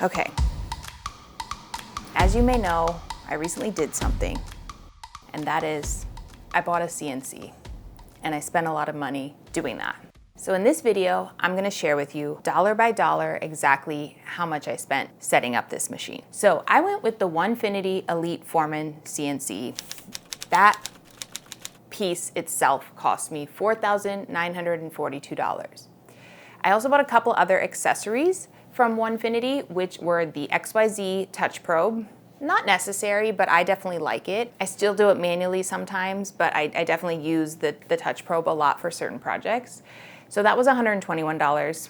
Okay, as you may know, I recently did something, and that is I bought a CNC, and I spent a lot of money doing that. So in this video, I'm gonna share with you dollar by dollar exactly how much I spent setting up this machine. So I went with the Onefinity Elite Foreman CNC. That piece itself cost me $4,942. I also bought a couple other accessories from Onefinity, which were the XYZ touch probe. Not necessary, but I definitely like it. I still do it manually sometimes, but I definitely use the touch probe a lot for certain projects. So that was $121.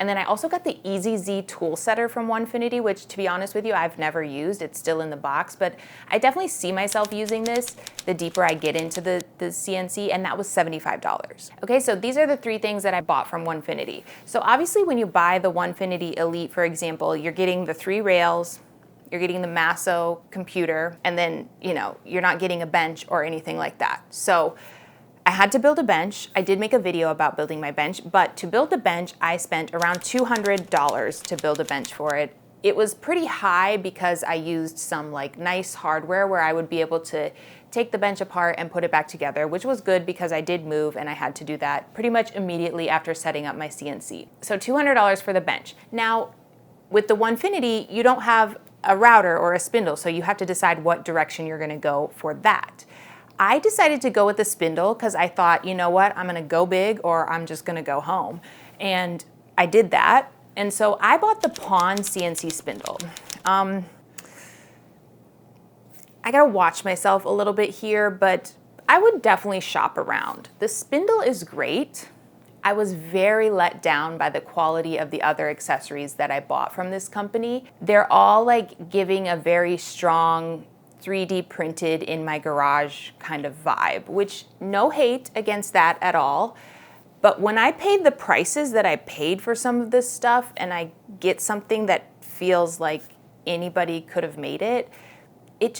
And then I also got the EZZ tool setter from Onefinity, which, to be honest with you, I've never used. It's still in the box, but I definitely see myself using this the deeper I get into the CNC, and that was $75. Okay, so these are the three things that I bought from Onefinity. So obviously when you buy the Onefinity Elite, for example, you're getting the 3 rails, you're getting the Masso computer, and then, you're not getting a bench or anything like that. So I had to build a bench. I did make a video about building my bench, but to build the bench, I spent around $200 to build a bench for it. It was pretty high because I used some nice hardware where I would be able to take the bench apart and put it back together, which was good because I did move and I had to do that pretty much immediately after setting up my CNC. So $200 for the bench. Now, with the Onefinity, you don't have a router or a spindle, so you have to decide what direction you're gonna go for that. I decided to go with the spindle because I thought, you know what, I'm gonna go big or I'm just gonna go home. And I did that. And so I bought the PwnCNC spindle. I gotta watch myself a little bit here, but I would definitely shop around. The spindle is great. I was very let down by the quality of the other accessories that I bought from this company. They're all giving a very strong 3D printed in my garage kind of vibe, which no hate against that at all. But when I paid the prices that I paid for some of this stuff and I get something that feels like anybody could have made it, it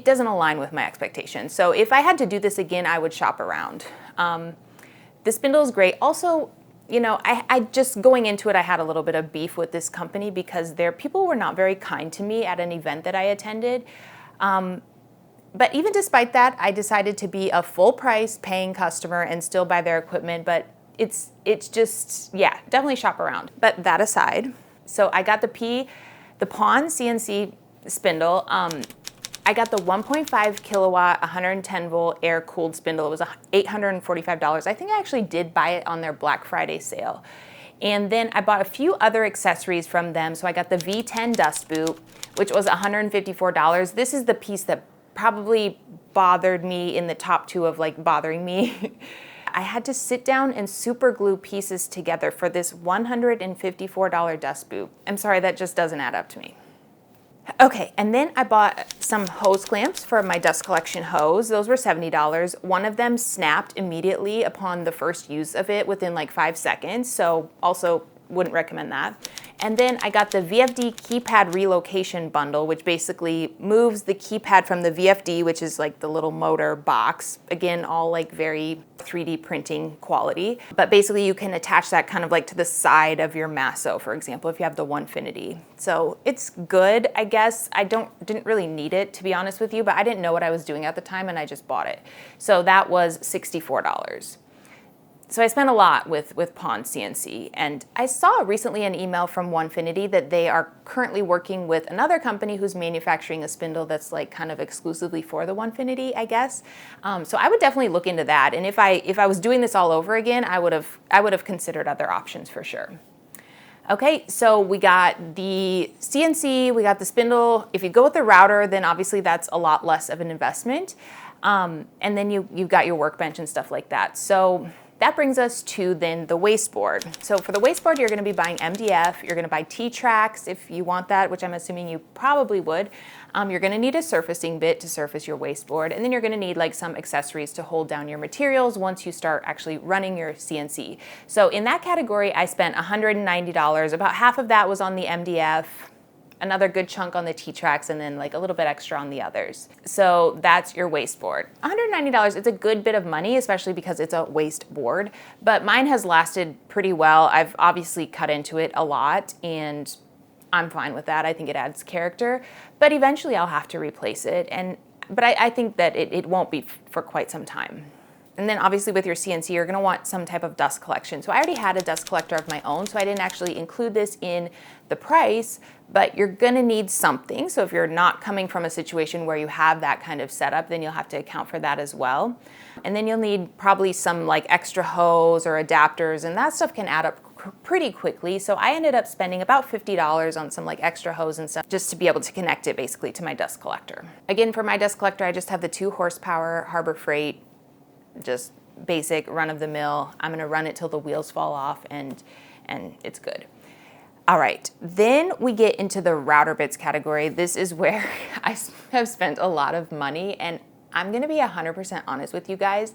doesn't align with my expectations. So if I had to do this again, I would shop around. The spindle is great. Also, I just going into it, I had a little bit of beef with this company because their people were not very kind to me at an event that I attended. But even despite that, I decided to be a full price paying customer and still buy their equipment. But it's just, definitely shop around. But that aside, so I got the PwnCNC spindle. I got the 1.5 kilowatt, 110 volt air cooled spindle. It was $845. I think I actually did buy it on their Black Friday sale. And then I bought a few other accessories from them. So I got the V10 dust boot, which was $154. This is the piece that probably bothered me in the top 2 of bothering me. I had to sit down and super glue pieces together for this $154 dust boot. I'm sorry, that just doesn't add up to me. Okay, and then I bought some hose clamps for my dust collection hose. Those were $70. One of them snapped immediately upon the first use of it within 5 seconds, so also wouldn't recommend that. And then I got the VFD keypad relocation bundle, which basically moves the keypad from the VFD, which is the little motor box. Again, all very 3D printing quality. But basically you can attach that kind of to the side of your Masso, for example, if you have the Onefinity. So it's good, I guess. I didn't really need it, to be honest with you, but I didn't know what I was doing at the time and I just bought it. So that was $64. So I spent a lot with PwnCNC, and I saw recently an email from Onefinity that they are currently working with another company who's manufacturing a spindle that's kind of exclusively for the Onefinity, I guess. So I would definitely look into that, and if I was doing this all over again, I would have considered other options for sure. Okay, so we got the CNC, we got the spindle. If you go with the router, then obviously that's a lot less of an investment, and then you've got your workbench and stuff like that. So that brings us to then the Wasteboard. So for the Wasteboard, you're gonna be buying MDF, you're gonna buy T-tracks if you want that, which I'm assuming you probably would. You're gonna need a surfacing bit to surface your Wasteboard, and then you're gonna need some accessories to hold down your materials once you start actually running your CNC. So in that category, I spent $190. About half of that was on the MDF, another good chunk on the T-tracks, and then a little bit extra on the others. So that's your Wasteboard. $190, it's a good bit of money, especially because it's a Wasteboard, but mine has lasted pretty well. I've obviously cut into it a lot, and I'm fine with that. I think it adds character, but eventually I'll have to replace it. But I think that it won't be for quite some time. And then obviously with your CNC, you're gonna want some type of dust collection. So I already had a dust collector of my own, so I didn't actually include this in the price, but you're gonna need something. So if you're not coming from a situation where you have that kind of setup, then you'll have to account for that as well. And then you'll need probably some like extra hose or adapters, and that stuff can add up pretty quickly. So I ended up spending about $50 on some like extra hose and stuff just to be able to connect it basically to my dust collector. Again, for my dust collector, I just have the 2 horsepower Harbor Freight, just basic run-of-the-mill. I'm gonna run it till the wheels fall off and it's good. All right, then we get into the router bits category. This is where I have spent a lot of money, and I'm gonna be 100% honest with you guys.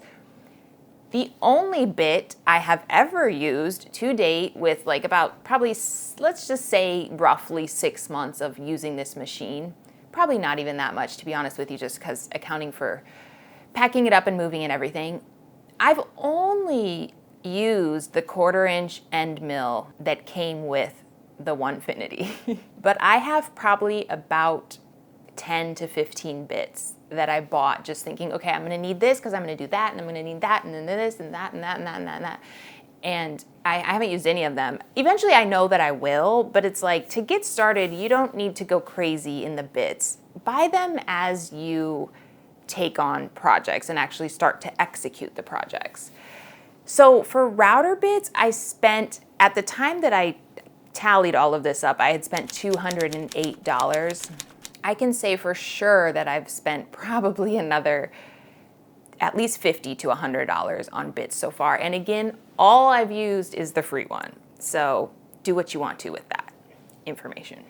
The only bit I have ever used to date with like about probably, let's just say roughly 6 months of using this machine, probably not even that much to be honest with you, just because accounting for packing it up and moving and everything, I've only used the 1/4 inch end mill that came with the Onefinity. But I have probably about 10 to 15 bits that I bought just thinking, okay, I'm gonna need this because I'm gonna do that, and I'm gonna need that, and then this, and that, and that, and that, and that, and that. And I haven't used any of them. Eventually I know that I will, but it's like, to get started, you don't need to go crazy in the bits. Buy them as you take on projects and actually start to execute the projects. So for router bits, I spent, at the time that I tallied all of this up, I had spent $208. I can say for sure that I've spent probably another at least $50 to $100 on bits so far. And again, all I've used is the free one. So do what you want to with that information.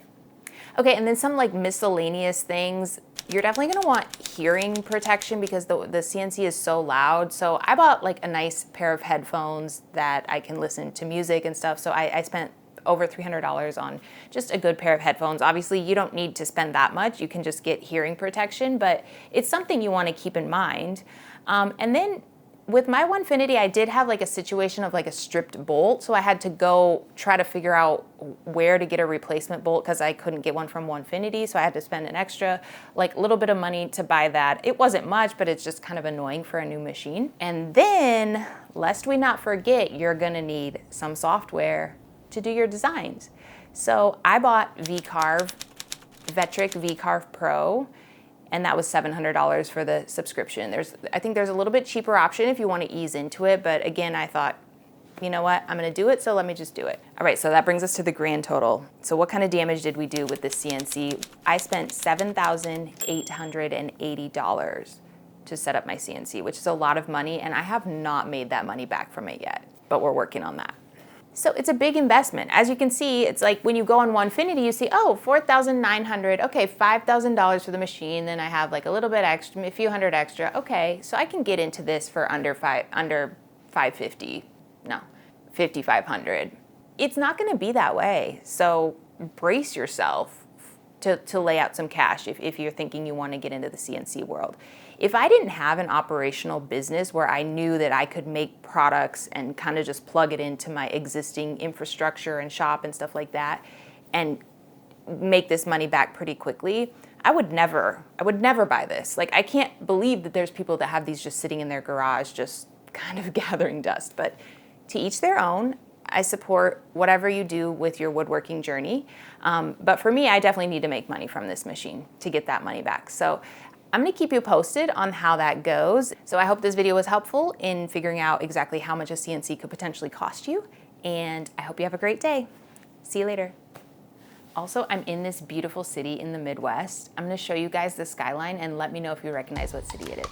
Okay, and then some like miscellaneous things. You're definitely gonna want hearing protection because the CNC is so loud. So I bought like a nice pair of headphones that I can listen to music and stuff. So I spent over $300 on just a good pair of headphones. Obviously, you don't need to spend that much. You can just get hearing protection, but it's something you wanna keep in mind. And then with my Onefinity, I did have like a situation of like a stripped bolt. So I had to go try to figure out where to get a replacement bolt because I couldn't get one from Onefinity. So I had to spend an extra like little bit of money to buy that. It wasn't much, but it's just kind of annoying for a new machine. And then, lest we not forget, you're gonna need some software to do your designs. So I bought Vcarve, Vectric Vcarve Pro, and that was $700 for the subscription. I think there's a little bit cheaper option if you want to ease into it, but again, I thought, you know what, I'm gonna do it, so let me just do it. All right, so that brings us to the grand total. So what kind of damage did we do with this CNC? I spent $7,880 to set up my CNC, which is a lot of money, and I have not made that money back from it yet, but we're working on that. So it's a big investment. As you can see, it's like when you go on Onefinity, you see, oh, $4,900, okay, $5,000 for the machine, then I have like a little bit extra, a few hundred extra, okay, so I can get into this for under 550, no, 5,500. It's not gonna be that way, so brace yourself to lay out some cash if you're thinking you wanna get into the CNC world. If I didn't have an operational business where I knew that I could make products and kind of just plug it into my existing infrastructure and shop and stuff like that and make this money back pretty quickly, I would never buy this. Like, I can't believe that there's people that have these just sitting in their garage just kind of gathering dust, but to each their own. I support whatever you do with your woodworking journey. But for me, I definitely need to make money from this machine to get that money back. So I'm gonna keep you posted on how that goes. So I hope this video was helpful in figuring out exactly how much a CNC could potentially cost you. And I hope you have a great day. See you later. Also, I'm in this beautiful city in the Midwest. I'm gonna show you guys the skyline and let me know if you recognize what city it is.